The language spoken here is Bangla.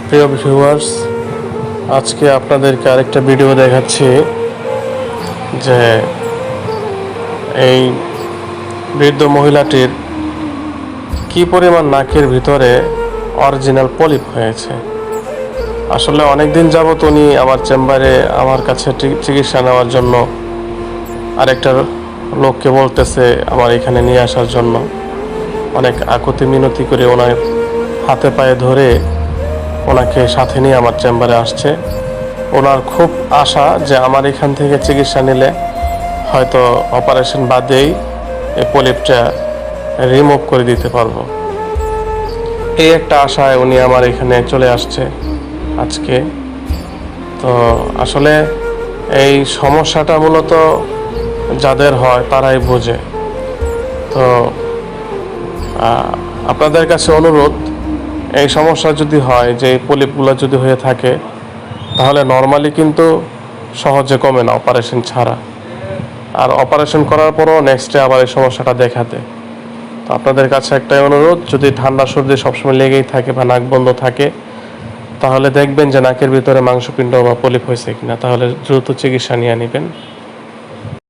প্রিয় ভিউয়ার্স, আজকে আপনাদেরকে আরেকটা ভিডিও দেখাচ্ছি যে এই বৃদ্ধ মহিলাটির কি পরিমাণ নাকের ভিতরে অরিজিনাল পলিপ হয়েছে। আসলে অনেক দিন যাবত উনি আমার চেম্বারে আমার কাছে চিকিৎসা নেওয়ার জন্য আরেকটা লোককে বলতেছে আমার এখানে নিয়ে আসার জন্য। অনেক আকুতি মিনতি করে ওনার হাতে পায়ে ধরে ওনাকে সাথে নিয়ে আমার চেম্বারে আসছে। ওনার খুব আশা যে আমার এখান থেকে চিকিৎসা নিলে হয়তো অপারেশন বাদেই এই পলিপটা রিমুভ করে দিতে পারবো। এই একটা আশায় উনি আমার এখানে চলে আসছে আজকে। তো আসলে এই সমস্যাটা মূলত যাদের হয় তারাই বোঝে। তো আপনাদের কাছে অনুরোধ, এই সমস্যা যদি হয় যে এই পলিপগুলো যদি হয়ে থাকে তাহলে নর্মালি কিন্তু সহজে কমে না অপারেশন ছাড়া। আর অপারেশন করার পরও নেক্সটে আবার এই সমস্যাটা দেখাতে। তো আপনাদের কাছে একটাই অনুরোধ, যদি ঠান্ডা সর্দি সবসময় লেগেই থাকে বা নাক বন্ধ থাকে তাহলে দেখবেন যে নাকের ভিতরে মাংসপিণ্ড বা পলিপ হয়েছে কিনা, তাহলে দ্রুত চিকিৎসা নিয়ে নেবেন।